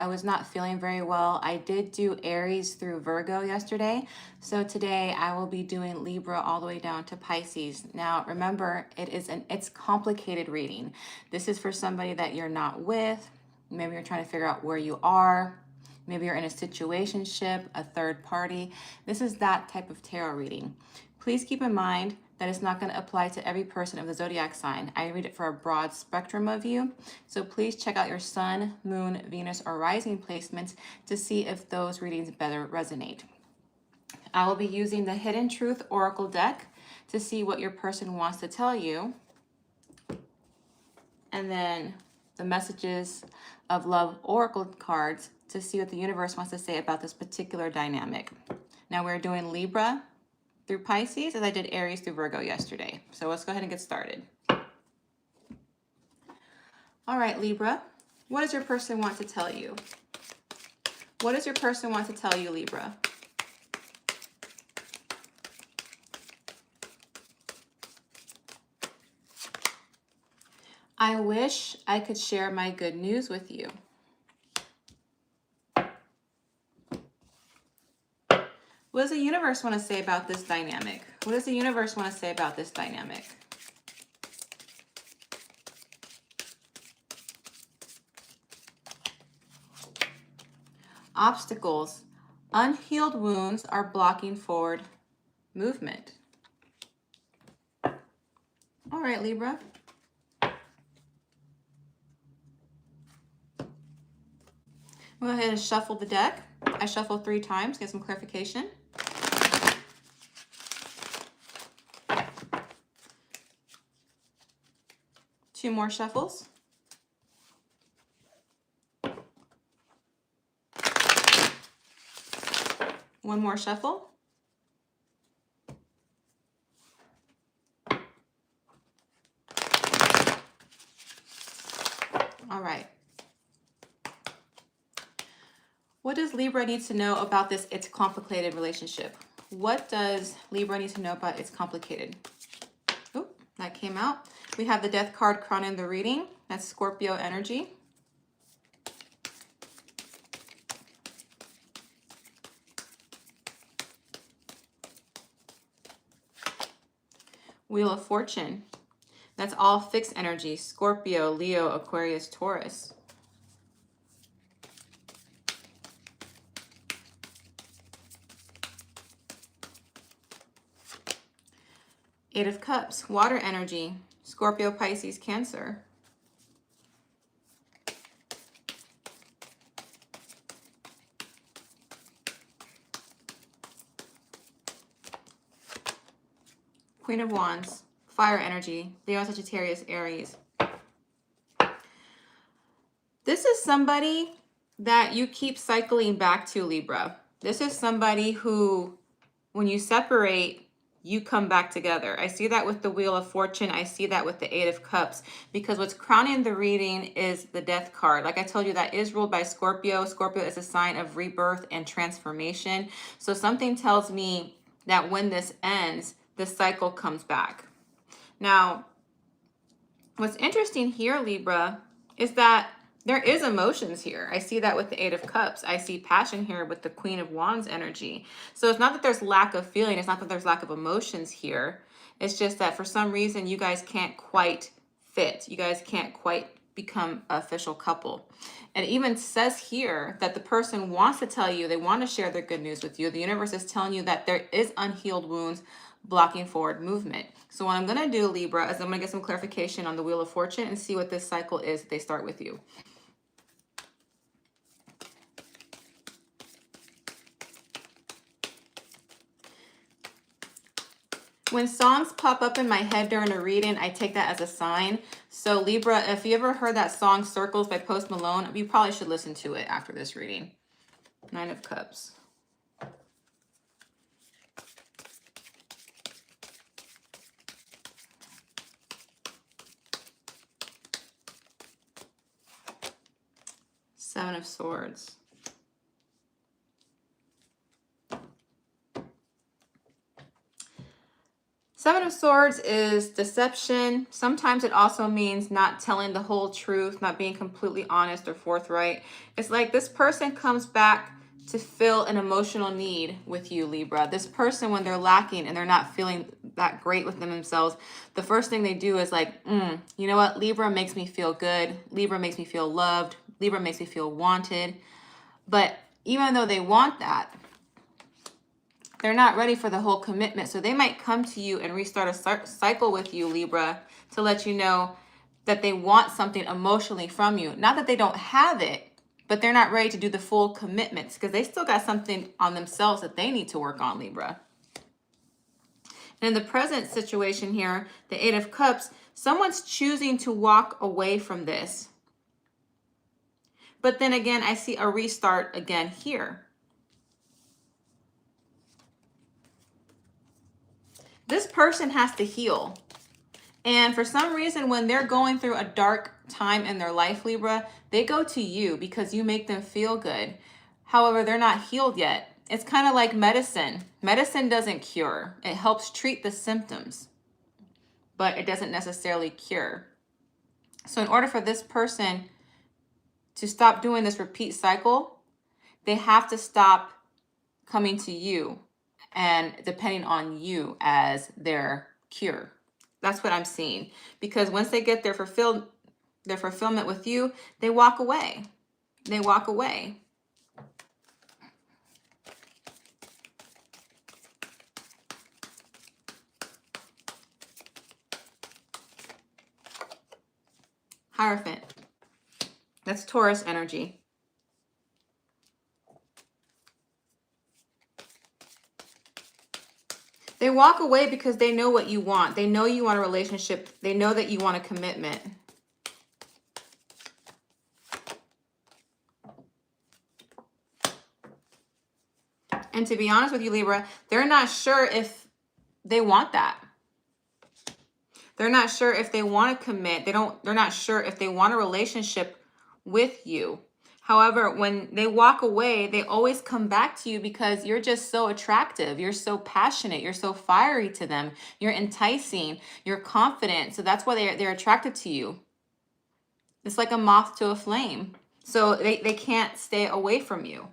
I was not feeling very well. I did do Aries through Virgo yesterday. So today I will be doing Libra all the way down to Pisces. Now, remember, it's complicated reading. This is for somebody that you're not with. Maybe you're trying to figure out where you are. Maybe you're in a situationship, a third party. This is that type of tarot reading. Please keep in mind that it's not going to apply to every person of the zodiac sign. I read it for a broad spectrum of you. So please check out your sun, moon, Venus, or rising placements to see if those readings better resonate. I will be using the Hidden Truth Oracle deck to see what your person wants to tell you. And then the Messages of Love Oracle cards to see what the universe wants to say about this particular dynamic. Now we're doing Libra through Pisces, as I did Aries through Virgo yesterday. So let's go ahead and get started. All right, Libra, what does your person want to tell you? What does your person want to tell you, Libra? I wish I could share my good news with you. What does the universe want to say about this dynamic? What does the universe want to say about this dynamic? Obstacles. Unhealed wounds are blocking forward movement. All right, Libra. We'll go ahead and shuffle the deck. I shuffled 3 times, get some clarification. Two more shuffles. One more shuffle. All right. What does Libra need to know about this it's complicated relationship? What does Libra need to know about it's complicated? Oh, that came out. We have the Death card crowning the reading. That's Scorpio energy. Wheel of Fortune. That's all fixed energy. Scorpio, Leo, Aquarius, Taurus. Eight of Cups, water energy. Scorpio, Pisces, Cancer. Queen of Wands, fire energy. Leo, Sagittarius, Aries. This is somebody that you keep cycling back to, Libra. This is somebody who, when you separate, you come back together. I see that with the Wheel of Fortune. I see that with the Eight of Cups, because what's crowning the reading is the Death card. Like I told you, that is ruled by Scorpio. Scorpio is a sign of rebirth and transformation. So something tells me that when this ends, the cycle comes back. Now, what's interesting here, Libra, is that there is emotions here. I see that with the Eight of Cups. I see passion here with the Queen of Wands energy. So it's not that there's lack of feeling. It's not that there's lack of emotions here. It's just that for some reason, you guys can't quite fit. You guys can't quite become an official couple. And it even says here that the person wants to tell you, they want to share their good news with you. The universe is telling you that there is unhealed wounds blocking forward movement. So what I'm going to do, Libra, is I'm going to get some clarification on the Wheel of Fortune and see what this cycle is that they start with you. When songs pop up in my head during a reading, I take that as a sign. So Libra, if you ever heard that song Circles by Post Malone, you probably should listen to it after this reading. Nine of Cups. Seven of Swords. Seven of Swords is deception. Sometimes it also means not telling the whole truth, not being completely honest or forthright. It's like this person comes back to fill an emotional need with you, Libra. This person, when they're lacking and they're not feeling that great within themselves, the first thing they do is like, you know what? Libra makes me feel good. Libra makes me feel loved. Libra makes me feel wanted. But even though they want that, they're not ready for the whole commitment. So they might come to you and restart a cycle with you, Libra, to let you know that they want something emotionally from you. Not that they don't have it, but they're not ready to do the full commitments because they still got something on themselves that they need to work on, Libra. And in the present situation here, the Eight of Cups, someone's choosing to walk away from this. But then again, I see a restart again here. This person has to heal. And for some reason, when they're going through a dark time in their life, Libra, they go to you because you make them feel good. However, they're not healed yet. It's kind of like medicine. Medicine doesn't cure. It helps treat the symptoms, but it doesn't necessarily cure. So in order for this person to stop doing this repeat cycle, they have to stop coming to you and depending on you as their cure. That's what I'm seeing. Because once they get their fulfillment with you, they walk away. They walk away. Hierophant. That's Taurus energy. They walk away because they know what you want. They know you want a relationship. They know that you want a commitment. And to be honest with you, Libra, they're not sure if they want that. They're not sure if they want to commit. They're not sure if they want a relationship with you. However, when they walk away, they always come back to you because you're just so attractive. You're so passionate. You're so fiery to them. You're enticing. You're confident. So that's why they're attracted to you. It's like a moth to a flame. So they can't stay away from you.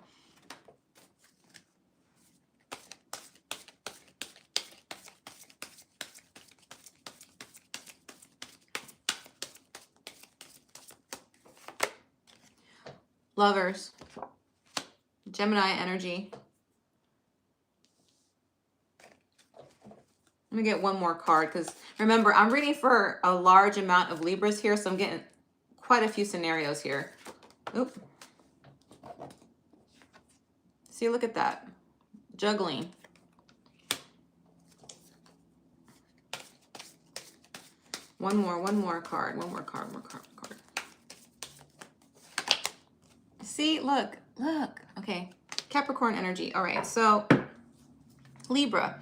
Lovers. Gemini energy. Let me get one more card because remember, I'm reading for a large amount of Libras here, so I'm getting quite a few scenarios here. Oop. See, look at that. Juggling. One more card. See, look. Okay. Capricorn energy. All right, so Libra.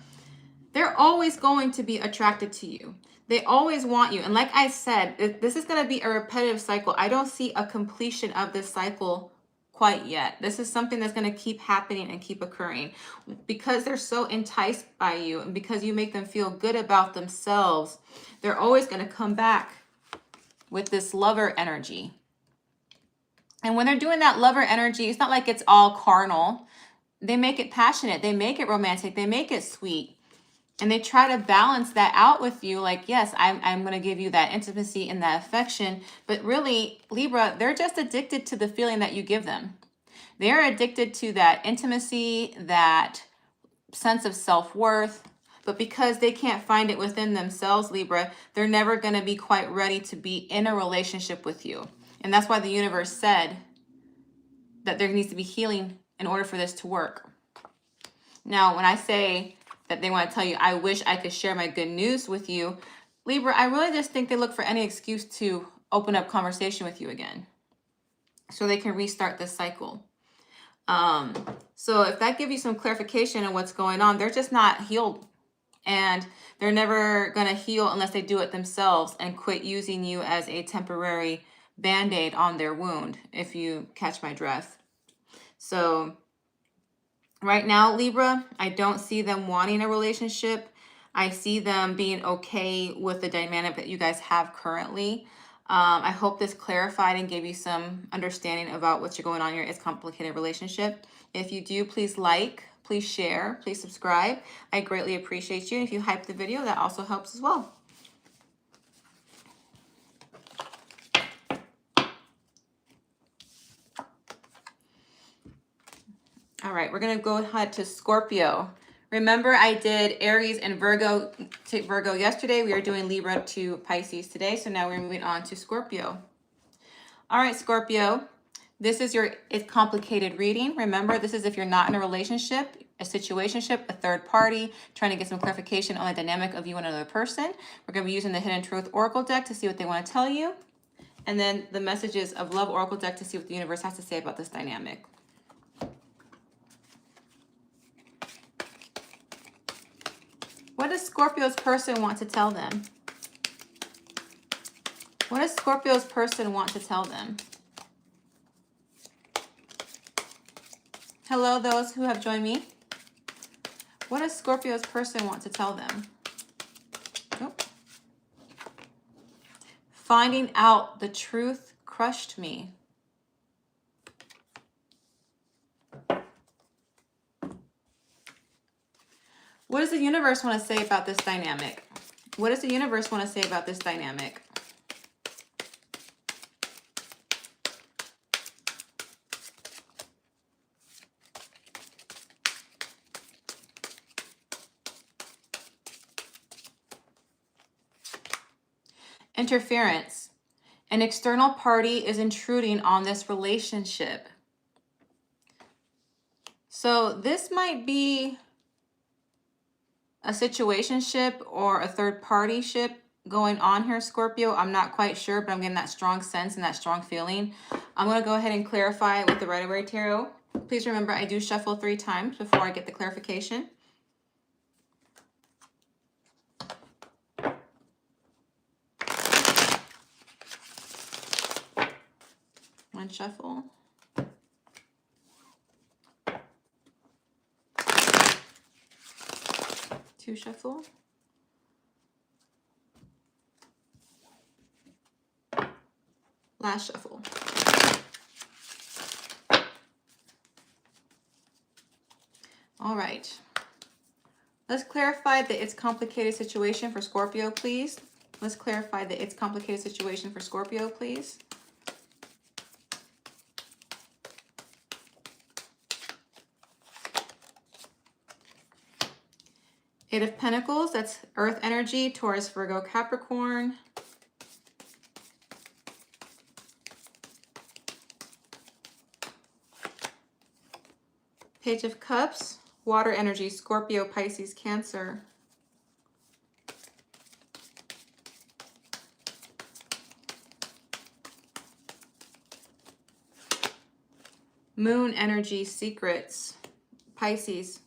They're always going to be attracted to you. They always want you. And like I said, this is going to be a repetitive cycle. I don't see a completion of this cycle quite yet. This is something that's going to keep happening and keep occurring. Because they're so enticed by you and because you make them feel good about themselves, they're always going to come back with this lover energy. And when they're doing that lover energy, it's not like it's all carnal. They make it passionate. They make it romantic. They make it sweet. And they try to balance that out with you. Like, yes, I'm going to give you that intimacy and that affection. But really, Libra, they're just addicted to the feeling that you give them. They're addicted to that intimacy, that sense of self-worth. But because they can't find it within themselves, Libra, they're never going to be quite ready to be in a relationship with you. And that's why the universe said that there needs to be healing in order for this to work. Now, when I say that they want to tell you, I wish I could share my good news with you, Libra, I really just think they look for any excuse to open up conversation with you again so they can restart this cycle. So if that gives you some clarification on what's going on, they're just not healed. And they're never going to heal unless they do it themselves and quit using you as a temporary Band-Aid on their wound, if you catch my drift. So right now, Libra, I don't see them wanting a relationship. I see them being okay with the dynamic that you guys have currently. I hope this clarified and gave you some understanding about what's going on in your It's Complicated relationship. If you do, please like, please share, please subscribe. I greatly appreciate you. And if you hype the video, that also helps as well. All right, we're gonna go ahead to Scorpio. Remember, I did Aries and Virgo to Virgo yesterday. We are doing Libra to Pisces today. So now we're moving on to Scorpio. All right, Scorpio, this is your It's Complicated reading. Remember, this is if you're not in a relationship, a situationship, a third party, trying to get some clarification on the dynamic of you and another person. We're gonna be using the Hidden Truth Oracle deck to see what they wanna tell you. And then the Messages of Love Oracle deck to see what the universe has to say about this dynamic. What does Scorpio's person want to tell them? What does Scorpio's person want to tell them? Hello, those who have joined me. What does Scorpio's person want to tell them? Nope. Finding out the truth crushed me. What does the universe want to say about this dynamic? What does the universe want to say about this dynamic? Interference. An external party is intruding on this relationship. So this might be a situationship or a third party ship going on here, Scorpio. I'm not quite sure, but I'm getting that strong sense and that strong feeling. I'm going to go ahead and clarify it with the Rider-Waite Tarot. Please remember, I do shuffle 3 times before I get the clarification. One shuffle. Two shuffle. Last shuffle. All right. Let's clarify the It's Complicated situation for Scorpio, please. Let's clarify the It's Complicated situation for Scorpio, please. Eight of Pentacles, that's Earth energy, Taurus, Virgo, Capricorn. Page of Cups, water energy, Scorpio, Pisces, Cancer. Moon energy, secrets, Pisces.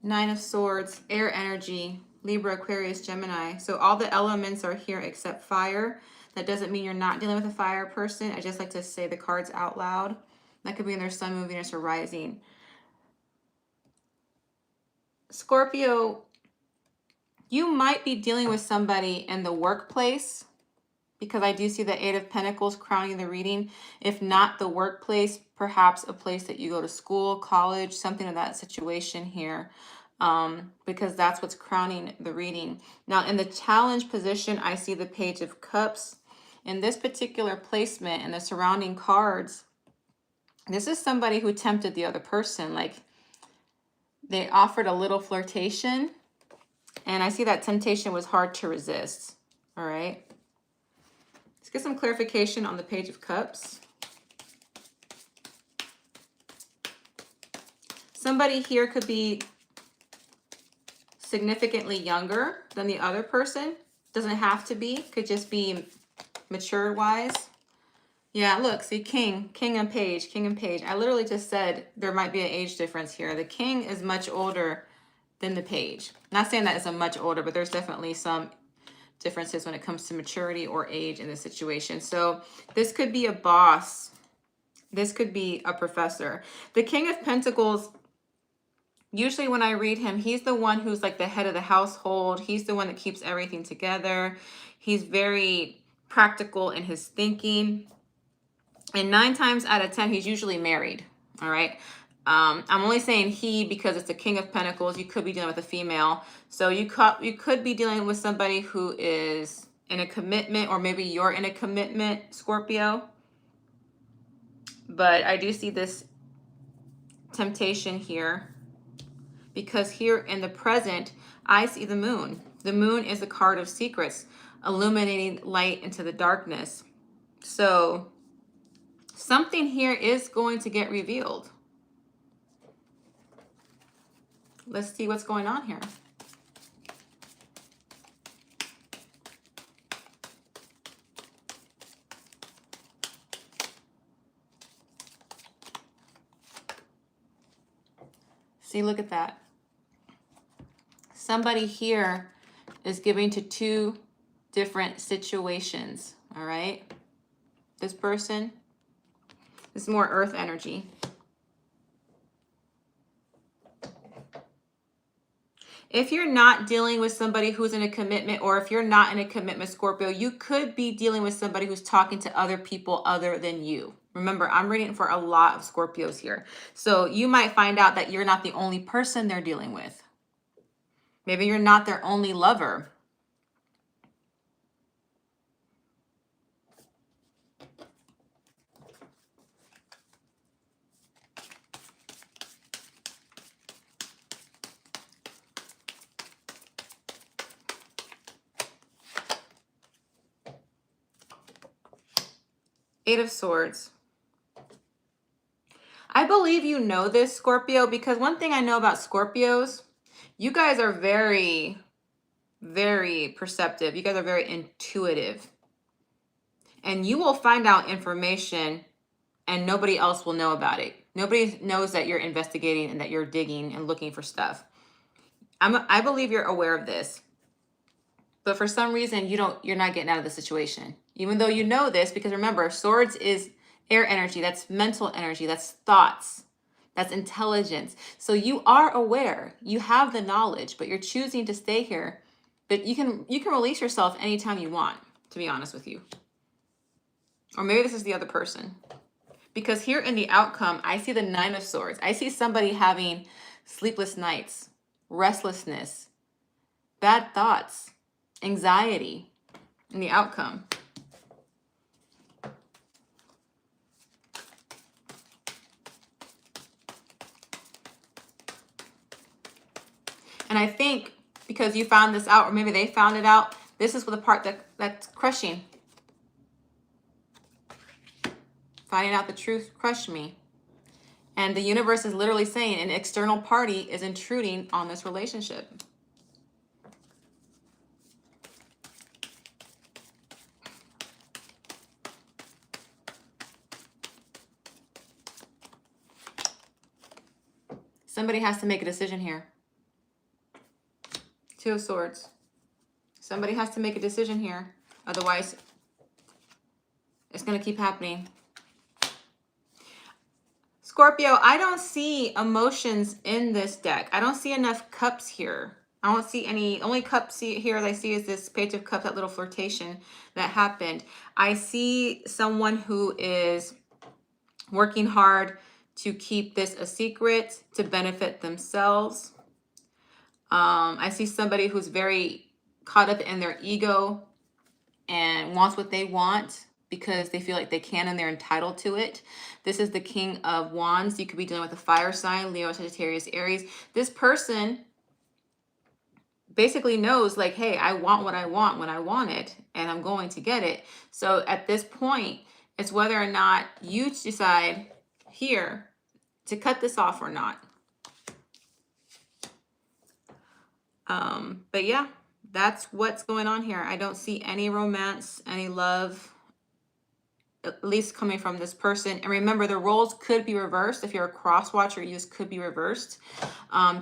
Nine of Swords, air energy, Libra, Aquarius, Gemini. So all the elements are here except fire. That doesn't mean you're not dealing with a fire person. I just like to say the cards out loud. That could be in their sun, moon, Venus, or rising. Scorpio, you might be dealing with somebody in the workplace, because I do see the Eight of Pentacles crowning the reading. If not the workplace, perhaps a place that you go to school, college, something of that situation here, because that's what's crowning the reading. Now, in the challenge position, I see the Page of Cups. In this particular placement and the surrounding cards, this is somebody who tempted the other person. Like, they offered a little flirtation, and I see that temptation was hard to resist. All right. Let's get some clarification on the Page of Cups. Somebody here could be significantly younger than the other person. Doesn't have to be. Could just be mature-wise. Yeah, look, see, King and Page, King and Page. I literally just said there might be an age difference here. The King is much older than the Page. Not saying that it's a much older, but there's definitely some differences when it comes to maturity or age in this situation. So this could be a boss. This could be a professor. The King of Pentacles, usually when I read him, he's the one who's like the head of the household. He's the one that keeps everything together. He's very practical in his thinking. And 9 times out of 10, he's usually married. All right. I'm only saying he because it's the King of Pentacles. You could be dealing with a female. So you could be dealing with somebody who is in a commitment, or maybe you're in a commitment, Scorpio. But I do see this temptation here, because here in the present, I see the moon. The moon is a card of secrets, illuminating light into the darkness. So something here is going to get revealed. Let's see what's going on here. See, look at that. Somebody here is giving to 2 different situations, all right? This person is more earth energy. If you're not dealing with somebody who's in a commitment, or if you're not in a commitment, Scorpio, you could be dealing with somebody who's talking to other people other than you. Remember, I'm reading for a lot of Scorpios here. So you might find out that you're not the only person they're dealing with. Maybe you're not their only lover. Eight of Swords. I believe you know this, Scorpio, because one thing I know about Scorpios, you guys are very, very perceptive. You guys are very intuitive. And you will find out information and nobody else will know about it. Nobody knows that you're investigating and that you're digging and looking for stuff. I believe you're aware of this. But for some reason, you're not getting out of the situation. Even though you know this, because remember, swords is air energy. That's mental energy. That's thoughts. That's intelligence. So you are aware. You have the knowledge, but you're choosing to stay here. But you can release yourself anytime you want, to be honest with you. Or maybe this is the other person. Because here in the outcome, I see the 9 of Swords. I see somebody having sleepless nights, restlessness, bad thoughts, anxiety in the outcome. And I think because you found this out, or maybe they found it out, this is the part that's crushing. Finding out the truth crushed me. And the universe is literally saying an external party is intruding on this relationship. Somebody has to make a decision here. 2 of Swords. Somebody has to make a decision here. Otherwise, it's going to keep happening. Scorpio, I don't see emotions in this deck. I don't see enough cups here. I don't see any, only cups here that I see is this Page of Cups, that little flirtation that happened. I see someone who is working hard to keep this a secret to benefit themselves. I see somebody who's very caught up in their ego and wants what they want because they feel like they can and they're entitled to it. This is the King of Wands. You could be dealing with a fire sign, Leo, Sagittarius, Aries. This person basically knows like, hey, I want what I want when I want it, and I'm going to get it. So at this point, it's whether or not you decide here to cut this off or not. But yeah, that's what's going on here. I don't see any romance, any love, at least coming from this person. And remember, the roles could be reversed. If you're a cross watcher, you just could be reversed.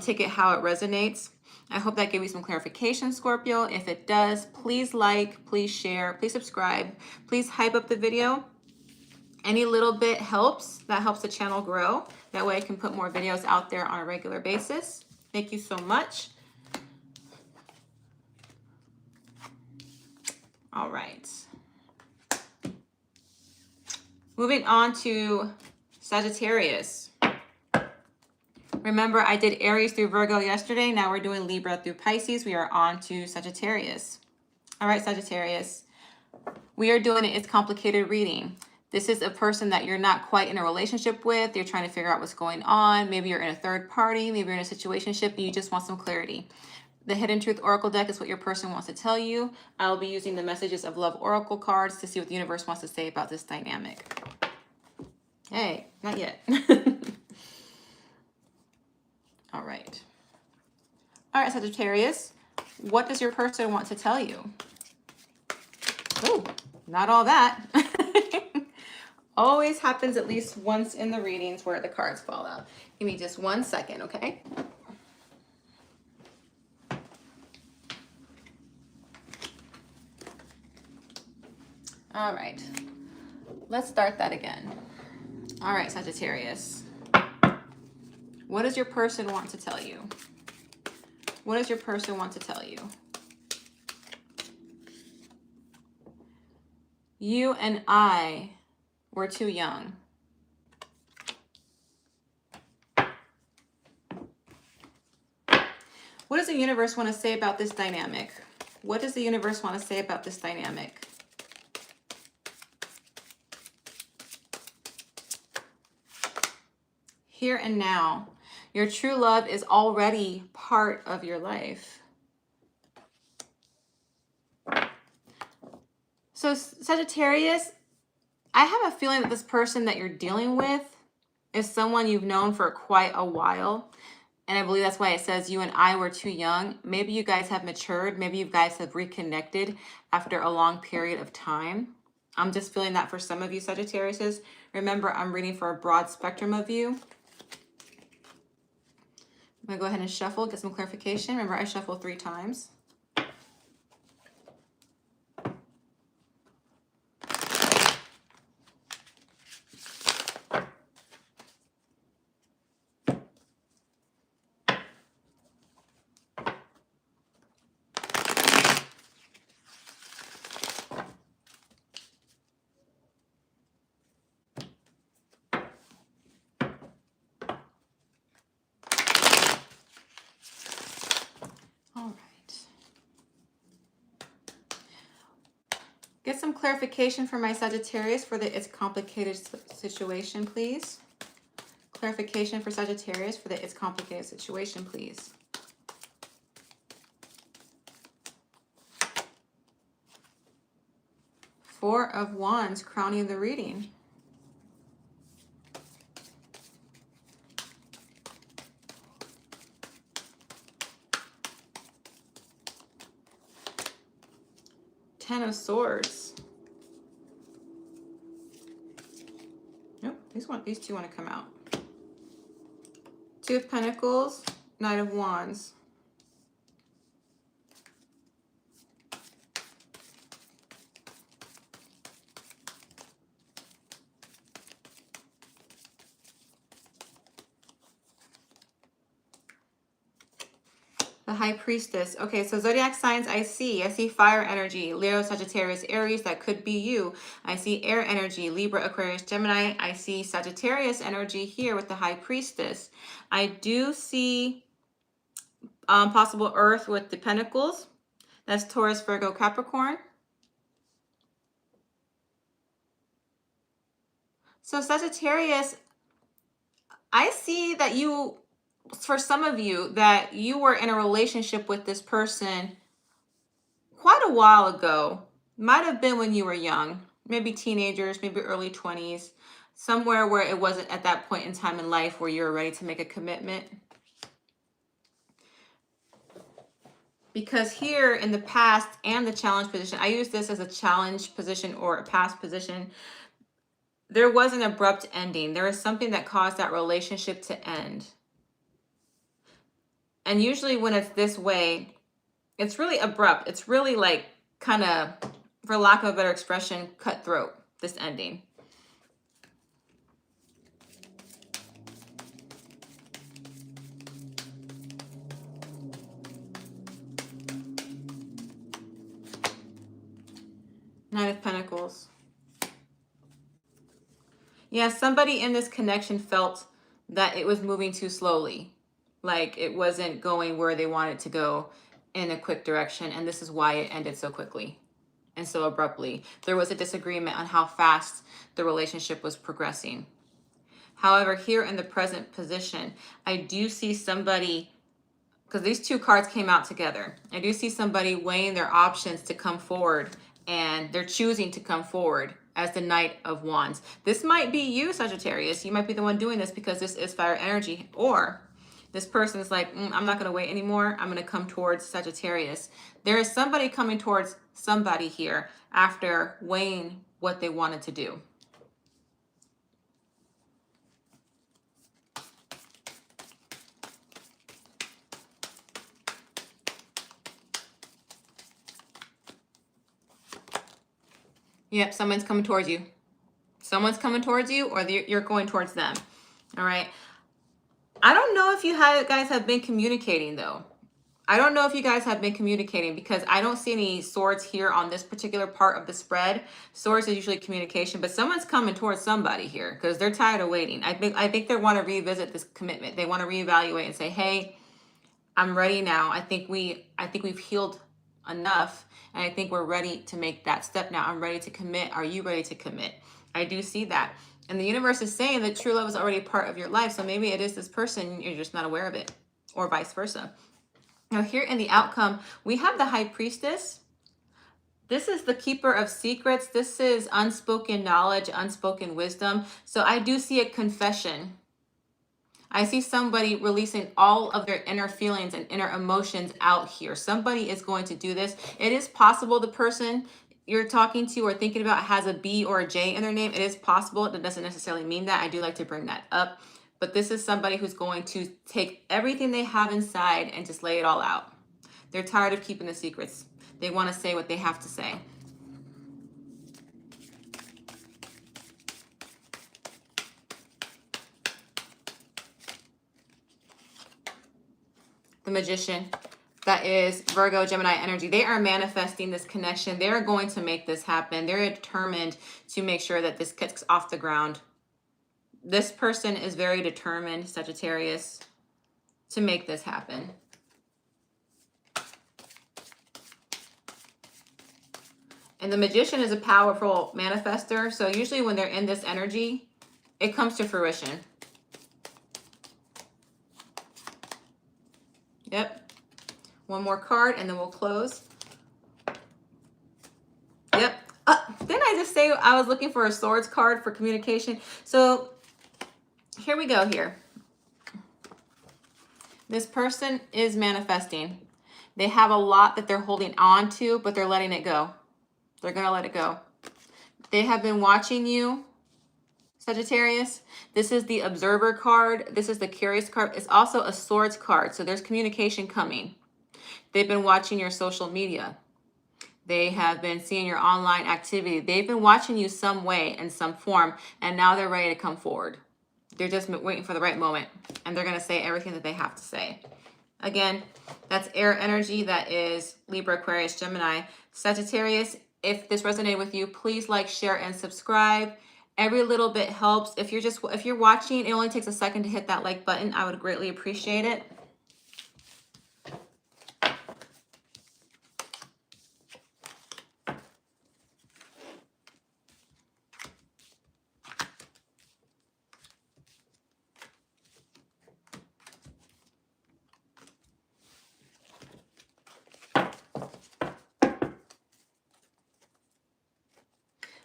Take it how it resonates. I hope that gave you some clarification, Scorpio. If it does, please like, please share, please subscribe, please hype up the video. Any little bit helps. That helps the channel grow. That way I can put more videos out there on a regular basis. Thank you so much. All right. Moving on to Sagittarius. Remember, I did Aries through Virgo yesterday. Now we're doing Libra through Pisces. We are on to Sagittarius. All right, Sagittarius. We are doing It's Complicated reading. This is a person that you're not quite in a relationship with. You're trying to figure out what's going on. Maybe you're in a third party. Maybe you're in a situationship and you just want some clarity. The Hidden Truth Oracle deck is what your person wants to tell you. I'll be using the Messages of Love Oracle cards to see what the universe wants to say about this dynamic. Hey, not yet. All right. All right, Sagittarius. What does your person want to tell you? Oh, not all that. Always happens at least once in the readings where the cards fall out. Give me just 1 second, okay? All right, let's start that again. All right, Sagittarius. What does your person want to tell you? What does your person want to tell you? You and I were too young. What does the universe want to say about this dynamic? What does the universe want to say about this dynamic? Here and now, your true love is already part of your life. So Sagittarius, I have a feeling that this person that you're dealing with is someone you've known for quite a while. And I believe that's why it says you and I were too young. Maybe you guys have matured. Maybe you guys have reconnected after a long period of time. I'm just feeling that for some of you Sagittariuses. Remember, I'm reading for a broad spectrum of you. I'm going to go ahead and shuffle, get some clarification. Remember, I shuffle 3 times. Get some clarification for my Sagittarius for the It's Complicated situation, please. Clarification for Sagittarius for the It's Complicated situation, please. Four of Wands crowning the reading. Ten of Swords. Nope, these two want to come out. Two of Pentacles, Knight of Wands. The High Priestess. Okay, so zodiac signs I see fire energy, Leo, Sagittarius, Aries. That could be you. I see air energy, Libra, Aquarius, Gemini. I see Sagittarius energy here with the High Priestess. I do see possible Earth with the Pentacles. That's Taurus, Virgo, Capricorn. So Sagittarius, I see that you, for some of you, that you were in a relationship with this person quite a while ago. Might have been when you were young, maybe teenagers, maybe early 20s, somewhere where it wasn't at that point in time in life where you were ready to make a commitment. Because here in the past and the challenge position, I use this as a challenge position or a past position. There was an abrupt ending. There was something that caused that relationship to end. And usually when it's this way, it's really abrupt. It's really like kind of, for lack of a better expression, cutthroat, this ending. Nine of Pentacles. Yeah, somebody in this connection felt that it was moving too slowly. Like it wasn't going where they wanted to go in a quick direction. And this is why it ended so quickly and so abruptly. There was a disagreement on how fast the relationship was progressing. However, here in the present position, I do see somebody, because these two cards came out together. I do see somebody weighing their options to come forward, and they're choosing to come forward as the Knight of Wands. This might be you, Sagittarius. You might be the one doing this because this is fire energy. Or this person is like, I'm not going to wait anymore. I'm going to come towards Sagittarius. There is somebody coming towards somebody here after weighing what they wanted to do. Yep, someone's coming towards you. Someone's coming towards you, or you're going towards them. All right. I don't know if you guys have been communicating, though. I don't know if you guys have been communicating, because I don't see any swords here on this particular part of the spread. Swords is usually communication, but someone's coming towards somebody here because they're tired of waiting. I think they want to revisit this commitment. They want to reevaluate and say, hey, I'm ready now. I think we've healed enough, and I think we're ready to make that step now. I'm ready to commit. Are you ready to commit? I do see that. And the universe is saying that true love is already a part of your life. So maybe it is this person, you're just not aware of it, or vice versa. Now here in the outcome, we have the High Priestess. This is the keeper of secrets. This is unspoken knowledge, unspoken wisdom. So I do see a confession. I see somebody releasing all of their inner feelings and inner emotions out here. Somebody is going to do this. It is possible the person you're talking to or thinking about has a B or a J in their name. It is possible. That doesn't necessarily mean that. I do like to bring that up. But this is somebody who's going to take everything they have inside and just lay it all out. They're tired of keeping the secrets. They want to say what they have to say. The Magician. That is Virgo, Gemini energy. They are manifesting this connection. They're going to make this happen. They're determined to make sure that this gets off the ground. This person is very determined, Sagittarius, to make this happen. And the Magician is a powerful manifester. So usually when they're in this energy, it comes to fruition. Yep. One more card and then we'll close. Yep. Didn't I just say I was looking for a swords card for communication? So here we go here. This person is manifesting. They have a lot that they're holding on to, but they're letting it go. They're going to let it go. They have been watching you, Sagittarius. This is the Observer card. This is the Curious card. It's also a Swords card. So there's communication coming. They've been watching your social media. They have been seeing your online activity. They've been watching you some way, in some form, and now they're ready to come forward. They're just waiting for the right moment, and they're going to say everything that they have to say. Again, that's air energy. That is Libra, Aquarius, Gemini, Sagittarius. If this resonated with you, please like, share, and subscribe. Every little bit helps. If you're watching, it only takes a second to hit that like button. I would greatly appreciate it.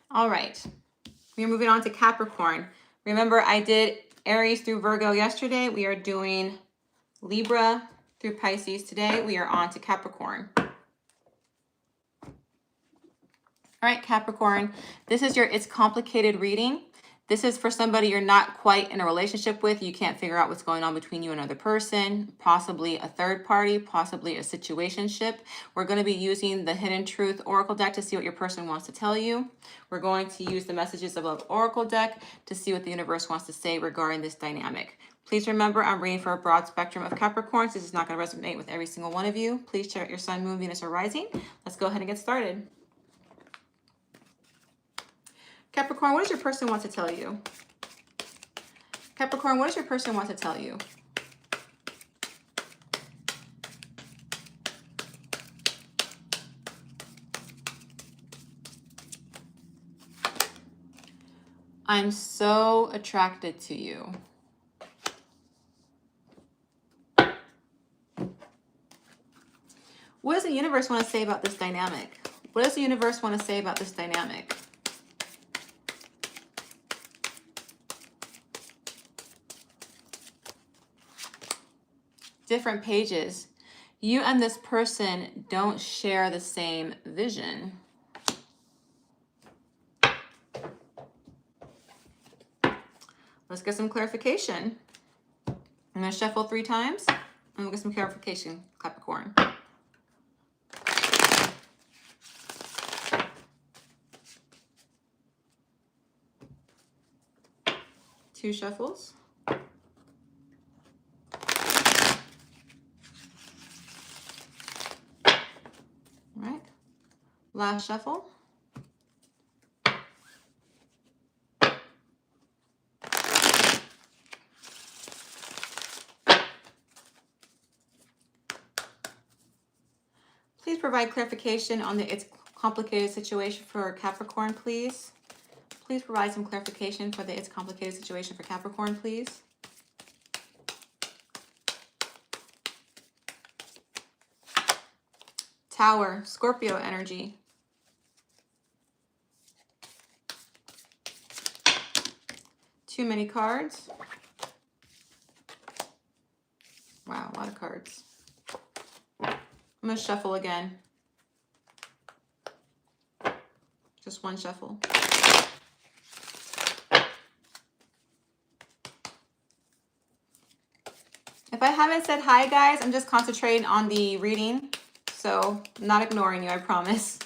All right, we're moving on to Capricorn. Remember, I did Aries through Virgo yesterday. We are doing Libra through Pisces today. We are on to Capricorn. All right, Capricorn, this is your It's Complicated reading. This is for somebody you're not quite in a relationship with. You can't figure out what's going on between you and another person, possibly a third party, possibly a situationship. We're going to be using the Hidden Truth Oracle deck to see what your person wants to tell you. We're going to use the Messages of Love Oracle deck to see what the universe wants to say regarding this dynamic. Please remember, I'm reading for a broad spectrum of Capricorns. This is not going to resonate with every single one of you. Please check your Sun, Moon, Venus, or Rising. Let's go ahead and get started. Capricorn, what does your person want to tell you? Capricorn, what does your person want to tell you? I'm so attracted to you. What does the universe want to say about this dynamic? What does the universe want to say about this dynamic? Different pages. You and this person don't share the same vision. Let's get some clarification. I'm going to shuffle 3 times and we'll get some clarification, Capricorn. Two shuffles. All right. Last shuffle. Please provide clarification on the It's Complicated situation for Capricorn, please. Please provide some clarification for the It's Complicated situation for Capricorn, please. Tower, Scorpio energy. Too many cards. Wow, a lot of cards. I'm going to shuffle again. Just one shuffle. If I haven't said hi, guys, I'm just concentrating on the reading. So I'm not ignoring you, I promise.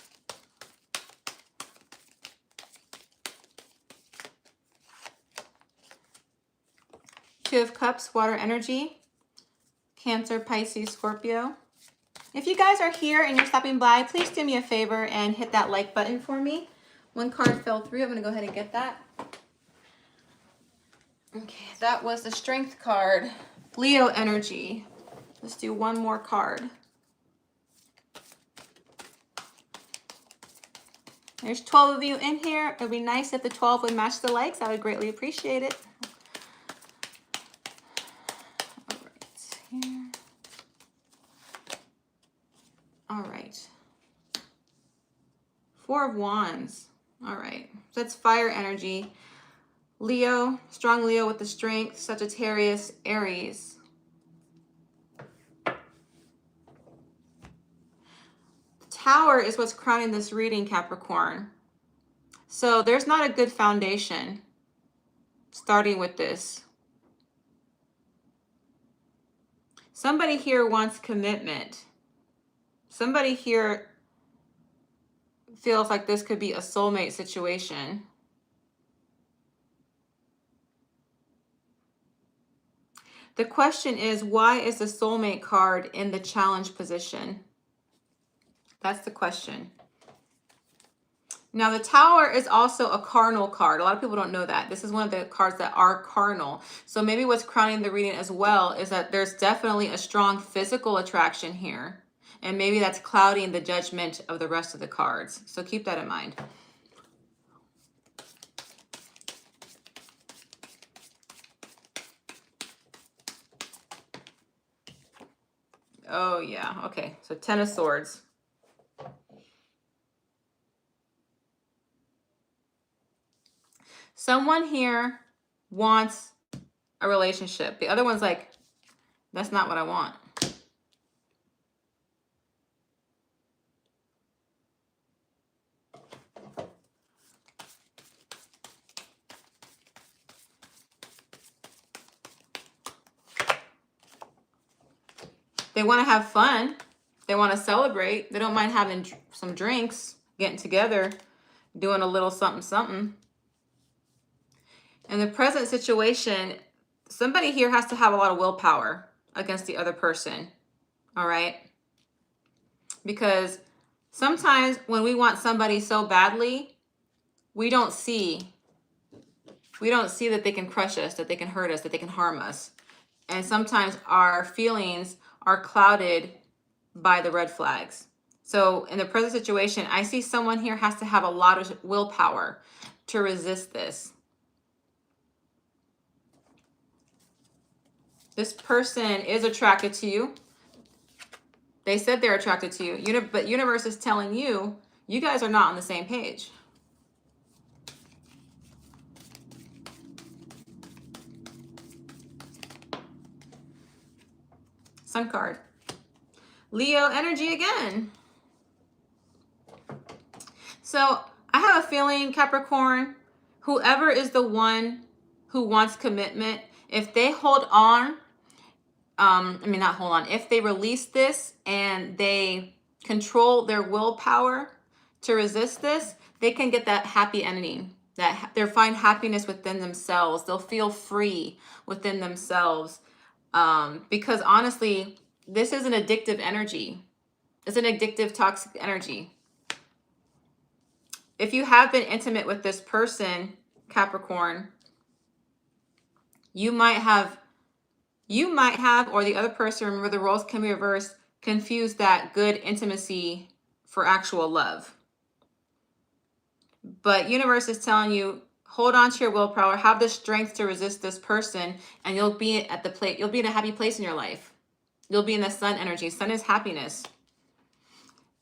Two of Cups, water energy. Cancer, Pisces, Scorpio. If you guys are here and you're stopping by, please do me a favor and hit that like button for me. One card fell through. I'm going to go ahead and get that. Okay, that was the Strength card. Leo energy. Let's do one more card. There's 12 of you in here. It would be nice if the 12 would match the likes. I would greatly appreciate it. All right, here. All right. 4 of Wands. All right. So that's fire energy. Leo, strong Leo with the strength. Sagittarius, Aries. The Tower is what's crowning this reading, Capricorn. So there's not a good foundation starting with this. Somebody here wants commitment. Somebody here feels like this could be a soulmate situation. The question is, why is the soulmate card in the challenge position? That's the question. Now, the Tower is also a carnal card. A lot of people don't know that. This is one of the cards that are carnal. So maybe what's crowning the reading as well is that there's definitely a strong physical attraction here. And maybe that's clouding the judgment of the rest of the cards. So keep that in mind. Oh, yeah. Okay. So 10 of Swords. Someone here wants a relationship. The other one's like, that's not what I want. They want to have fun. They want to celebrate. They don't mind having some drinks, getting together, doing a little something, something. In the present situation, somebody here has to have a lot of willpower against the other person. All right? Because sometimes when we want somebody so badly, we don't see that they can crush us, that they can hurt us, that they can harm us. And sometimes our feelings are clouded by the red flags. So in the present situation, I see someone here has to have a lot of willpower to resist this. This person is attracted to you. They said they're attracted to you, but universe is telling you, you guys are not on the same page. Sun card. Leo energy again. So I have a feeling, Capricorn, whoever is the one who wants commitment, if they hold on, not hold on, if they release this and they control their willpower to resist this, they can get that happy ending, that they'll find happiness within themselves. They'll feel free within themselves. Because honestly, this is an addictive energy. It's an addictive, toxic energy. If you have been intimate with this person, Capricorn, you might have, or the other person, remember the roles can be reversed, confuse that good intimacy for actual love. But universe is telling you, hold on to your willpower, have the strength to resist this person, and you'll be at the place, you'll be in a happy place in your life. You'll be in the sun energy. Sun is happiness.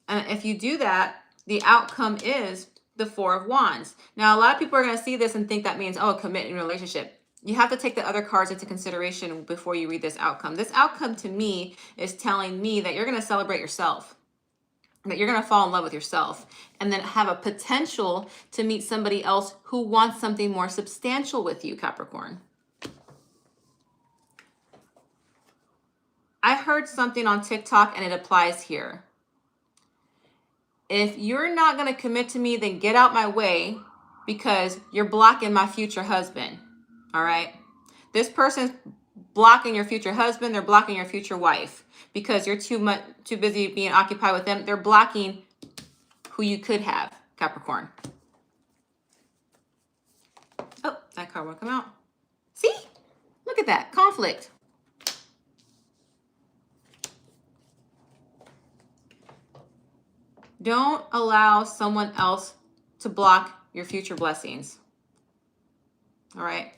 And if you do that, the outcome is the Four of Wands. Now, a lot of people are going to see this and think that means, oh, commitment in a relationship. You have to take the other cards into consideration before you read this outcome. This outcome to me is telling me that you're going to celebrate yourself, that you're going to fall in love with yourself, and then have a potential to meet somebody else who wants something more substantial with you, Capricorn. I heard something on TikTok and it applies here. If you're not going to commit to me, then get out my way because you're blocking my future husband. All right. This person's blocking your future husband. They're blocking your future wife because you're too busy being occupied with them. They're blocking who you could have, Capricorn. Oh, that card won't come out. See? Look at that. Conflict. Don't allow someone else to block your future blessings. All right?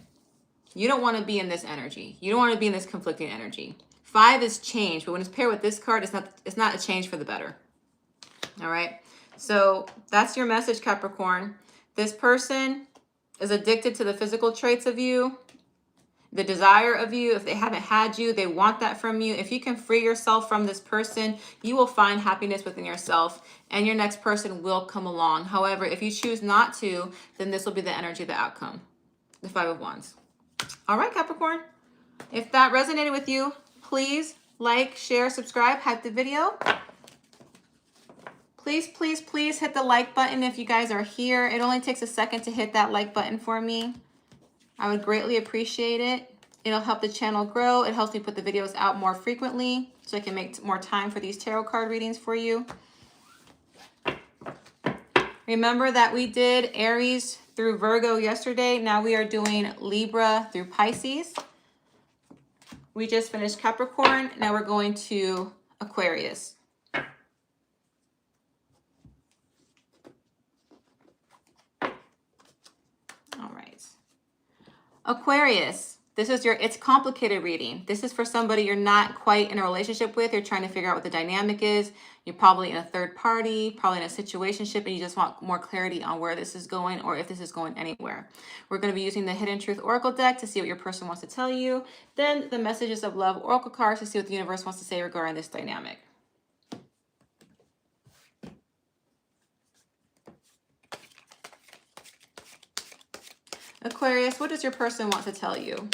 You don't want to be in this energy. You don't want to be in this conflicting energy. 5 is change, but when it's paired with this card, it's not a change for the better. All right? So that's your message, Capricorn. This person is addicted to the physical traits of you, the desire of you. If they haven't had you, they want that from you. If you can free yourself from this person, you will find happiness within yourself and your next person will come along. However, if you choose not to, then this will be the energy of the outcome, the 5 of Wands. All right, Capricorn. If that resonated with you, please like, share, subscribe, hype the video. Please, please, please hit the like button if you guys are here. It only takes a second to hit that like button for me. I would greatly appreciate it. It'll help the channel grow. It helps me put the videos out more frequently so I can make more time for these tarot card readings for you. Remember that we did Aries through Virgo yesterday. Now we are doing Libra through Pisces. We just finished Capricorn. Now we're going to Aquarius. All right. Aquarius, this is it's complicated reading. This is for somebody you're not quite in a relationship with. You're trying to figure out what the dynamic is. You're probably in a third party, probably in a situationship, and you just want more clarity on where this is going or if this is going anywhere. We're going to be using the Hidden Truth Oracle deck to see what your person wants to tell you. Then the Messages of Love Oracle cards to see what the universe wants to say regarding this dynamic. Aquarius, what does your person want to tell you?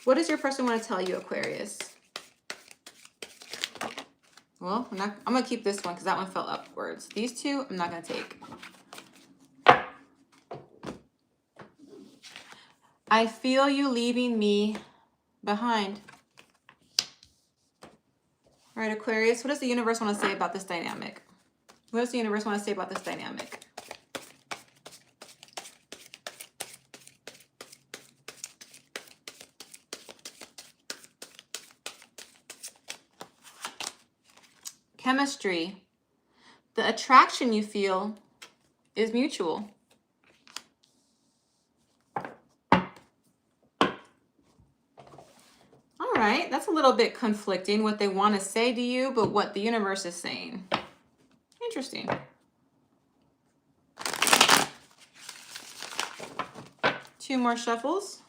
What does your person want to tell you, Aquarius? Well, I'm gonna keep this one because that one fell upwards. These two, I'm not gonna take. I feel you leaving me behind. All right, Aquarius, what does the universe want to say about this dynamic? What does the universe want to say about this dynamic? Chemistry. The attraction you feel is mutual. All right, that's a little bit conflicting what they want to say to you, but what the universe is saying. Interesting. Two more shuffles.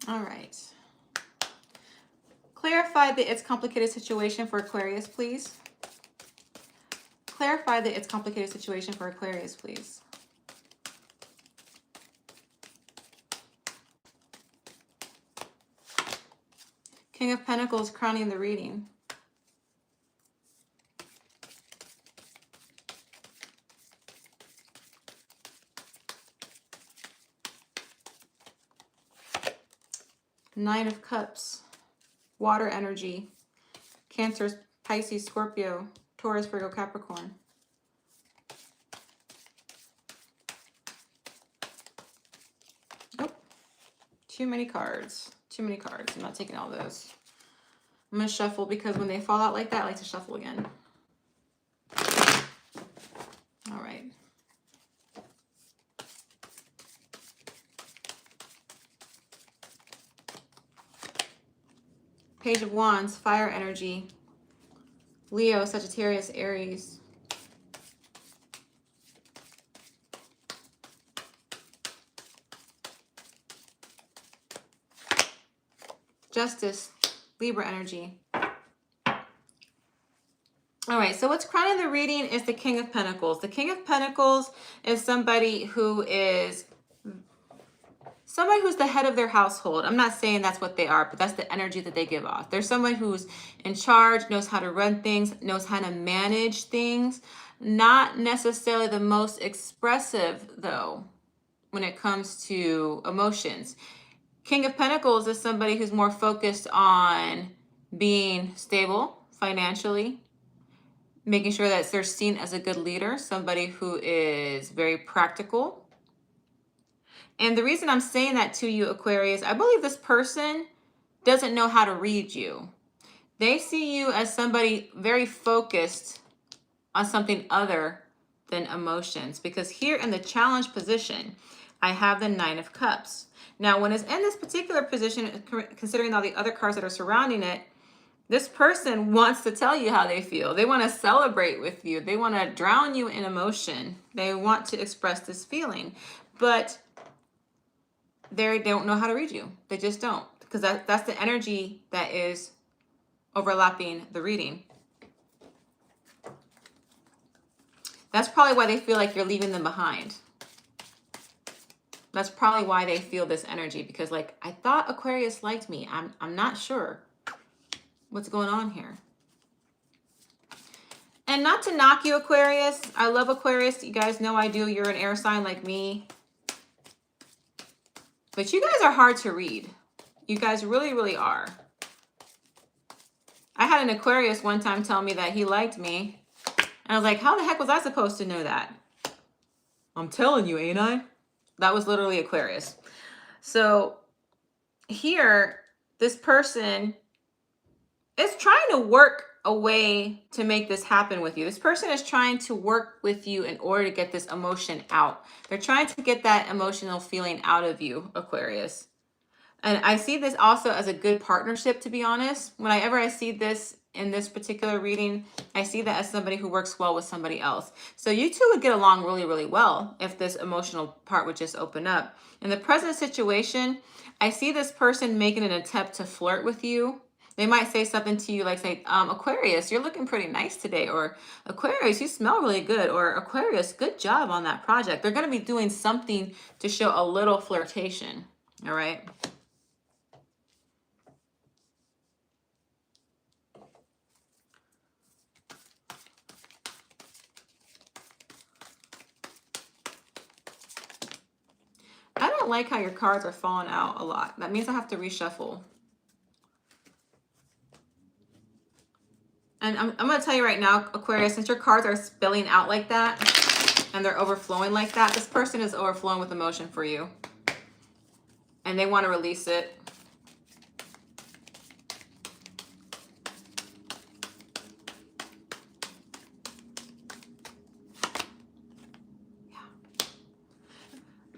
All right. Clarify the it's complicated situation for Aquarius, please. Clarify the it's complicated situation for Aquarius, please. King of Pentacles crowning the reading. Nine of Cups. Water energy. Cancer, Pisces, Scorpio, Taurus, Virgo, Capricorn. Oh, too many cards. Too many cards. I'm not taking all those. I'm going to shuffle because when they fall out like that, I like to shuffle again. All right. Page of Wands, fire energy. Leo, Sagittarius, Aries. Justice, Libra energy. All right, so what's crowning the reading is the King of Pentacles. The King of Pentacles is somebody who's the head of their household. I'm not saying that's what they are, but that's the energy that they give off. They're someone who's in charge, knows how to run things, knows how to manage things. Not necessarily the most expressive, though, when it comes to emotions. King of Pentacles is somebody who's more focused on being stable financially, making sure that they're seen as a good leader, somebody who is very practical. And the reason I'm saying that to you, Aquarius, I believe this person doesn't know how to read you. They see you as somebody very focused on something other than emotions. Because here in the challenge position, I have the Nine of Cups. Now, when it's in this particular position, considering all the other cards that are surrounding it, this person wants to tell you how they feel. They want to celebrate with you. They want to drown you in emotion. They want to express this feeling. But they don't know how to read you. They just don't. Because that's the energy that is overlapping the reading. That's probably why they feel like you're leaving them behind. That's probably why they feel this energy. Because like, I thought Aquarius liked me. I'm not sure what's going on here. And not to knock you, Aquarius. I love Aquarius. You guys know I do. You're an air sign like me. But you guys are hard to read. You guys really, really are. I had an Aquarius one time tell me that he liked me. And I was like, how the heck was I supposed to know that? I'm telling you, ain't I? That was literally Aquarius. So here, this person is trying to work a way to make this happen with you. This person is trying to work with you in order to get this emotion out. They're trying to get that emotional feeling out of you, Aquarius. And I see this also as a good partnership, to be honest. Whenever I see this in this particular reading, I see that as somebody who works well with somebody else. So you two would get along really, really well if this emotional part would just open up. In the present situation, I see this person making an attempt to flirt with you They might say something to you like, say, Aquarius, you're looking pretty nice today, or Aquarius, you smell really good, or Aquarius, good job on that project. They're going to be doing something to show a little flirtation. All right. I don't like how your cards are falling out a lot. That means I have to reshuffle. And I'm going to tell you right now, Aquarius, since your cards are spilling out like that and they're overflowing like that, this person is overflowing with emotion for you. And they want to release it.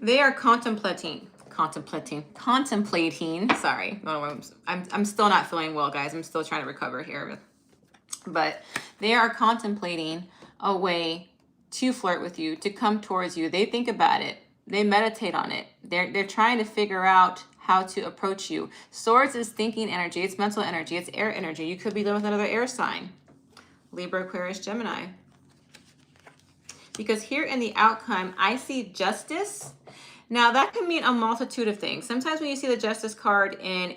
They are contemplating. Sorry. I'm still not feeling well, guys. I'm still trying to recover here. But they are contemplating a way to flirt with you, to come towards you. They think about it. They meditate on it. They're trying to figure out how to approach you. Swords is thinking energy. It's mental energy. It's air energy. You could be living with another air sign. Libra, Aquarius, Gemini. Because here in the outcome, I see justice. Now, that can mean a multitude of things. Sometimes when you see the justice card in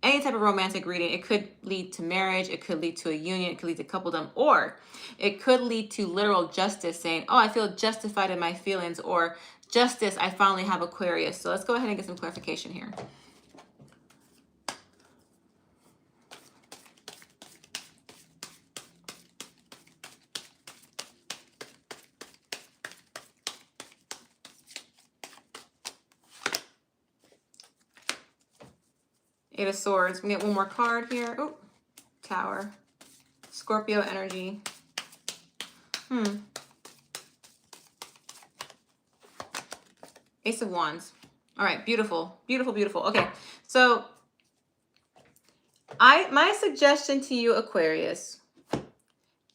any type of romantic reading, it could lead to marriage, it could lead to a union, it could lead to coupledom, or it could lead to literal justice, saying, oh, I feel justified in my feelings, or justice, I finally have Aquarius. So let's go ahead and get some clarification here. Eight of Swords. We get one more card here. Oh, Tower. Scorpio energy. Ace of Wands. All right, beautiful, beautiful, beautiful. Okay, so my suggestion to you, Aquarius,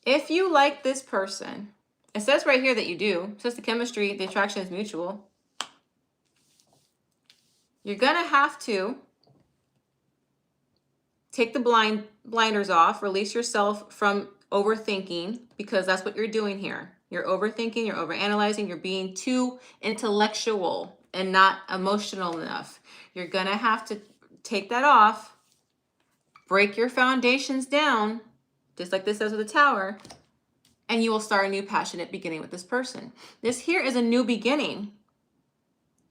if you like this person, it says right here that you do. It says the chemistry, the attraction is mutual. You're gonna have to take the blinders off, release yourself from overthinking, because that's what you're doing here. You're overthinking, you're overanalyzing, you're being too intellectual and not emotional enough. You're gonna have to take that off, break your foundations down, just like this says with the Tower, and you will start a new passionate beginning with this person. This here is a new beginning.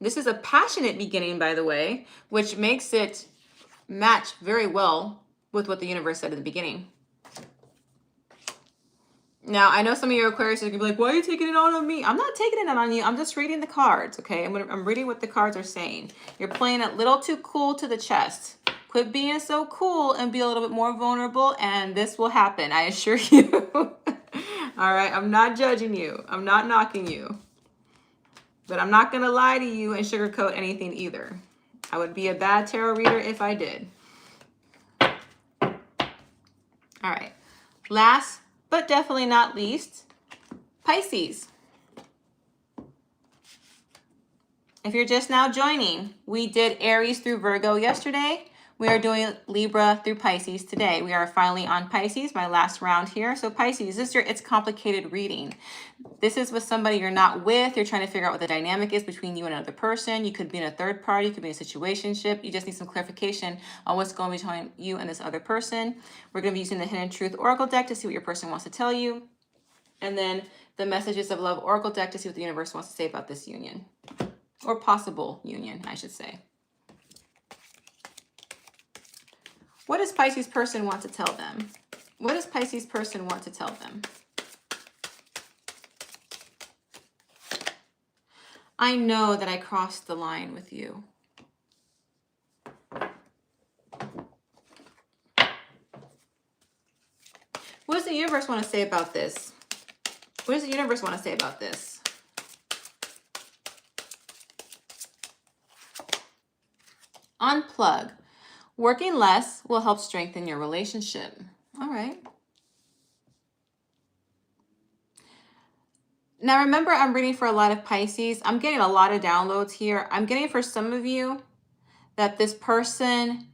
This is a passionate beginning, by the way, which makes it match very well with what the universe said at the beginning. Now, I know some of your Aquarius are going to be like, why are you taking it out on me? I'm not taking it out on you. I'm just reading the cards, okay? I'm reading what the cards are saying. You're playing a little too cool to the chest. Quit being so cool and be a little bit more vulnerable, and this will happen, I assure you. All right? I'm not judging you. I'm not knocking you. But I'm not going to lie to you and sugarcoat anything either. I would be a bad tarot reader if I did. All right. Last but definitely not least, Pisces. If you're just now joining, we did Aries through Virgo yesterday. We are doing Libra through Pisces today. We are finally on Pisces, my last round here. So Pisces, it's complicated reading. This is with somebody you're not with. You're trying to figure out what the dynamic is between you and another person. You could be in a third party. You could be in a situationship. You just need some clarification on what's going between you and this other person. We're going to be using the Hidden Truth Oracle deck to see what your person wants to tell you. And then the Messages of Love Oracle deck to see what the universe wants to say about this union. Or possible union, I should say. What does Pisces person want to tell them? What does Pisces person want to tell them? I know that I crossed the line with you. What does the universe want to say about this? What does the universe want to say about this? Unplug. Working less will help strengthen your relationship. All right. Now remember, I'm reading for a lot of Pisces. I'm getting a lot of downloads here. I'm getting for some of you that this person,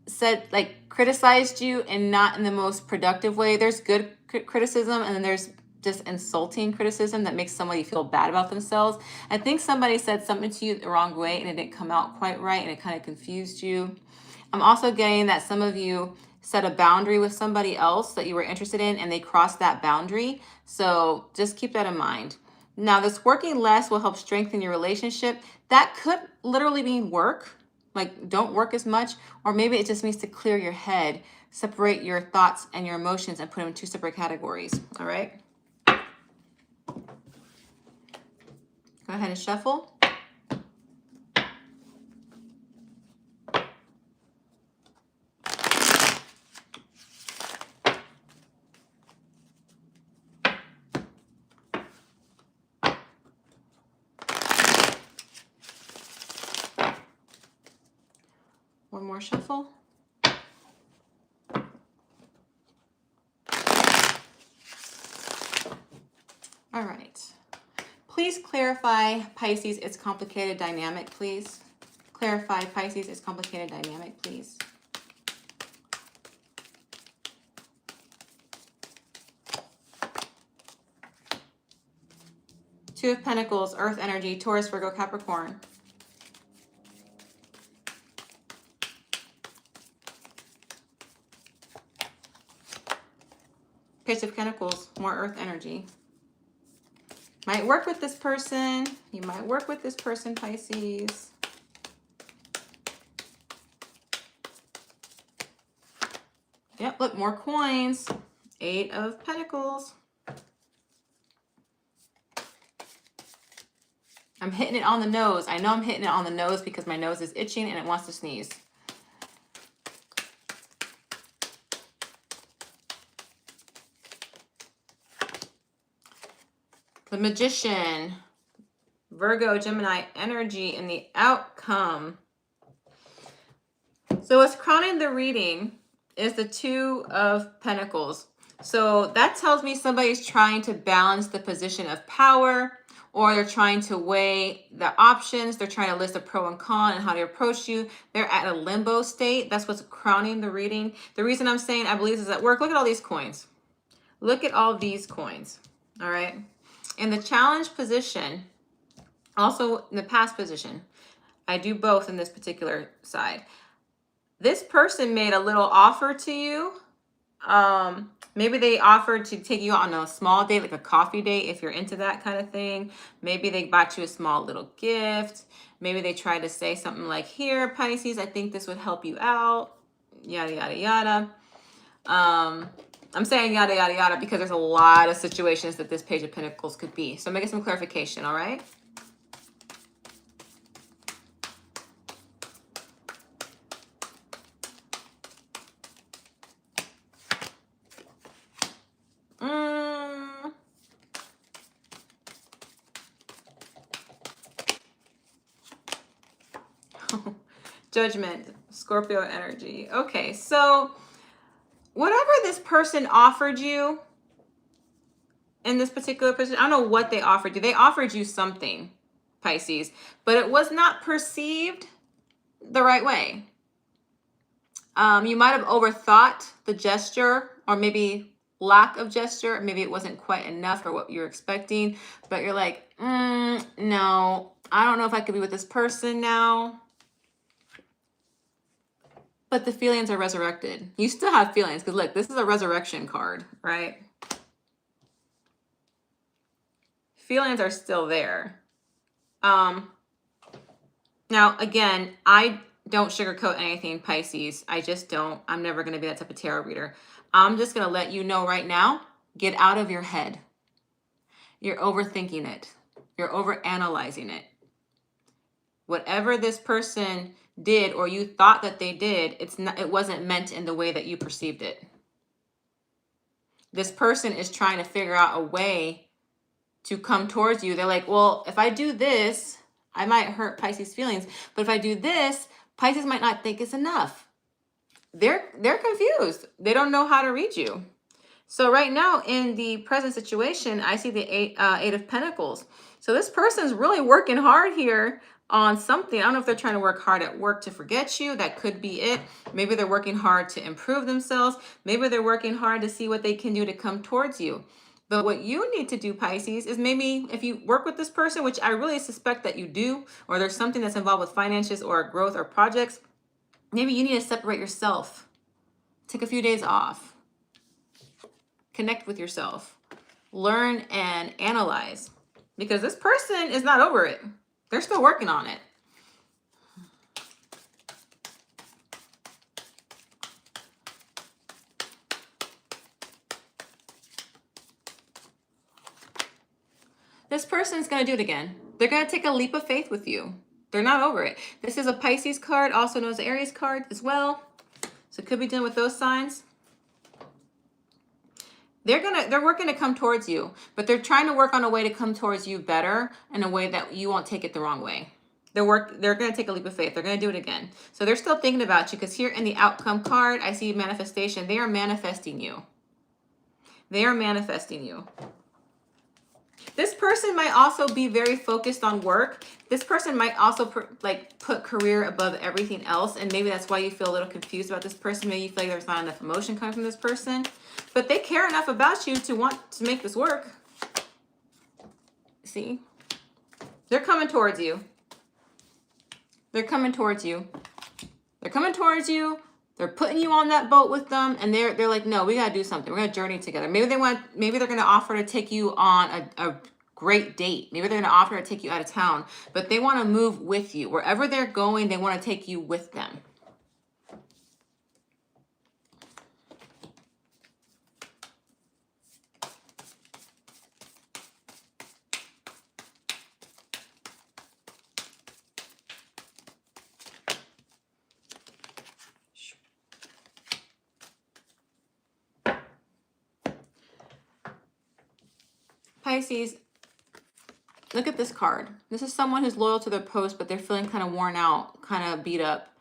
said, like, criticized you and not in the most productive way. There's good criticism, and then there's just insulting criticism that makes somebody feel bad about themselves. I think somebody said something to you the wrong way and it didn't come out quite right and it kind of confused you. I'm also getting that some of you set a boundary with somebody else that you were interested in and they crossed that boundary. So just keep that in mind. Now, this working less will help strengthen your relationship. That could literally mean work, like don't work as much, or maybe it just means to clear your head, separate your thoughts and your emotions and put them in two separate categories. All right. Go ahead and shuffle. One more shuffle. All right. Please clarify, Pisces, it's complicated dynamic, please. Clarify, Pisces, it's complicated dynamic, please. Two of Pentacles, Earth energy, Taurus, Virgo, Capricorn. Page of Pentacles, more Earth energy. Might work with this person. You might work with this person, Pisces. Yep, look, more coins. Eight of Pentacles. I'm hitting it on the nose. I know I'm hitting it on the nose because my nose is itching and it wants to sneeze. The Magician, Virgo, Gemini energy in the outcome. So what's crowning the reading is the Two of Pentacles. So that tells me somebody's trying to balance the position of power, or they're trying to weigh the options. They're trying to list a pro and con and how to approach you. They're at a limbo state. That's what's crowning the reading. The reason I'm saying I believe this is at work, look at all these coins. Look at all these coins, all right? In the challenge position, also in the past position, I do both in this particular side. This person made a little offer to you. Maybe they offered to take you on a small date, like a coffee date, if you're into that kind of thing. Maybe they bought you a small little gift. Maybe they tried to say something like, here, Pisces, I think this would help you out, yada, yada, yada. I'm saying yada, yada, yada because there's a lot of situations that this Page of Pentacles could be. So I'm making some clarification, all right? Judgment, Scorpio energy. Okay, so whatever this person offered you in this particular position, I don't know what they offered you. They offered you something, Pisces, but it was not perceived the right way. You might have overthought the gesture, or maybe lack of gesture. Maybe it wasn't quite enough for what you're expecting, but you're like, no, I don't know if I could be with this person now. But the feelings are resurrected. You still have feelings because look, this is a resurrection card, right? Feelings are still there. Now, again, I don't sugarcoat anything, Pisces. I just don't. I'm never going to be that type of tarot reader. I'm just going to let you know right now, get out of your head. You're overthinking it. You're overanalyzing it. Whatever this person did or you thought that they did, it wasn't meant in the way that you perceived it. This person is trying to figure out a way to come towards you. They're like, well, if I do this, I might hurt Pisces' feelings, but if I do this, Pisces might not think it's enough. They're confused. They don't know how to read you. So right now in the present situation, I see the eight of Pentacles. So this person's really working hard here, on something. I don't know if they're trying to work hard at work to forget you. That could be it. Maybe they're working hard to improve themselves. Maybe they're working hard to see what they can do to come towards you. But what you need to do, Pisces, is maybe if you work with this person, which I really suspect that you do, or there's something that's involved with finances or growth or projects, maybe you need to separate yourself. Take a few days off. Connect with yourself. Learn and analyze. Because this person is not over it. They're still working on it. This person's going to do it again. They're going to take a leap of faith with you. They're not over it. This is a Pisces card, also known as the Aries card as well. So it could be dealing with those signs. They're working to come towards you, but they're trying to work on a way to come towards you better in a way that you won't take it the wrong way. They're going to take a leap of faith. They're going to do it again. So they're still thinking about you, because here in the outcome card, I see manifestation. They are manifesting you. They are manifesting you. This person might also be very focused on work. This person might also put career above everything else. And maybe that's why you feel a little confused about this person. Maybe you feel like there's not enough emotion coming from this person. But they care enough about you to want to make this work. See? They're coming towards you. They're coming towards you. They're coming towards you. They're putting you on that boat with them, and they're like, no, we gotta do something. We're gonna journey together. Maybe they're gonna offer to take you on a great date. Maybe they're gonna offer to take you out of town, but they want to move with you. Wherever they're going, they want to take you with them. Pisces, look at this card. This is someone who's loyal to their post, but they're feeling kind of worn out, kind of beat up.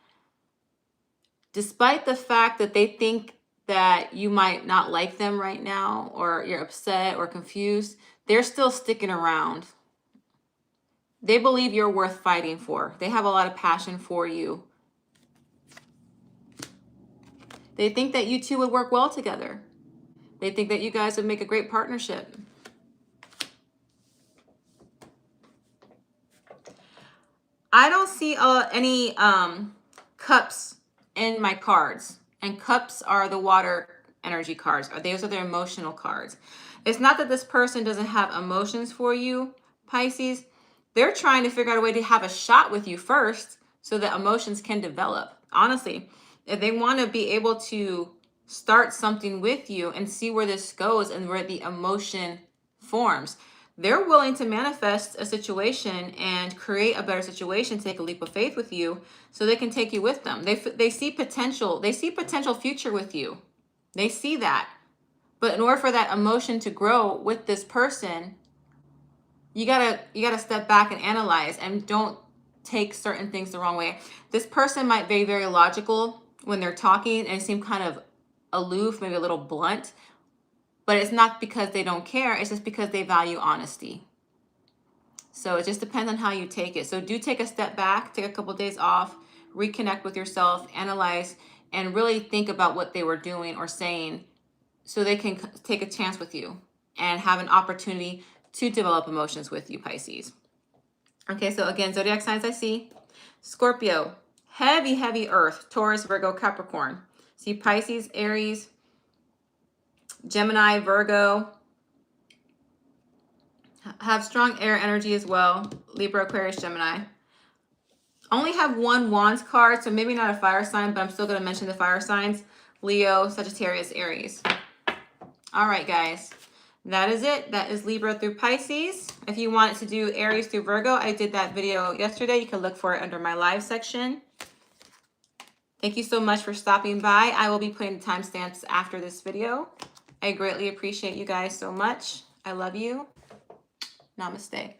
Despite the fact that they think that you might not like them right now, or you're upset or confused, they're still sticking around. They believe you're worth fighting for. They have a lot of passion for you. They think that you two would work well together. They think that you guys would make a great partnership. I don't see any cups in my cards. And cups are the water energy cards. Those are their emotional cards. It's not that this person doesn't have emotions for you, Pisces. They're trying to figure out a way to have a shot with you first so that emotions can develop. Honestly, if they want to be able to start something with you and see where this goes and where the emotion forms, they're willing to manifest a situation and create a better situation, take a leap of faith with you so they can take you with them. They see potential. They see potential future with you. They see that. But in order for that emotion to grow with this person, you gotta step back and analyze, and don't take certain things the wrong way. This person might be very logical when they're talking and seem kind of aloof, maybe a little blunt. But it's not because they don't care. It's just because they value honesty. So it just depends on how you take it. So do take a step back, take a couple of days off, reconnect with yourself, analyze, and really think about what they were doing or saying so they can take a chance with you and have an opportunity to develop emotions with you, Pisces. Okay, so again, zodiac signs I see. Scorpio, heavy, heavy earth. Taurus, Virgo, Capricorn. See Pisces, Aries, Gemini, Virgo, have strong air energy as well. Libra, Aquarius, Gemini. Only have one Wands card, so maybe not a fire sign, but I'm still going to mention the fire signs. Leo, Sagittarius, Aries. All right, guys. That is it. That is Libra through Pisces. If you want to do Aries through Virgo, I did that video yesterday. You can look for it under my live section. Thank you so much for stopping by. I will be putting the timestamps after this video. I greatly appreciate you guys so much. I love you. Namaste.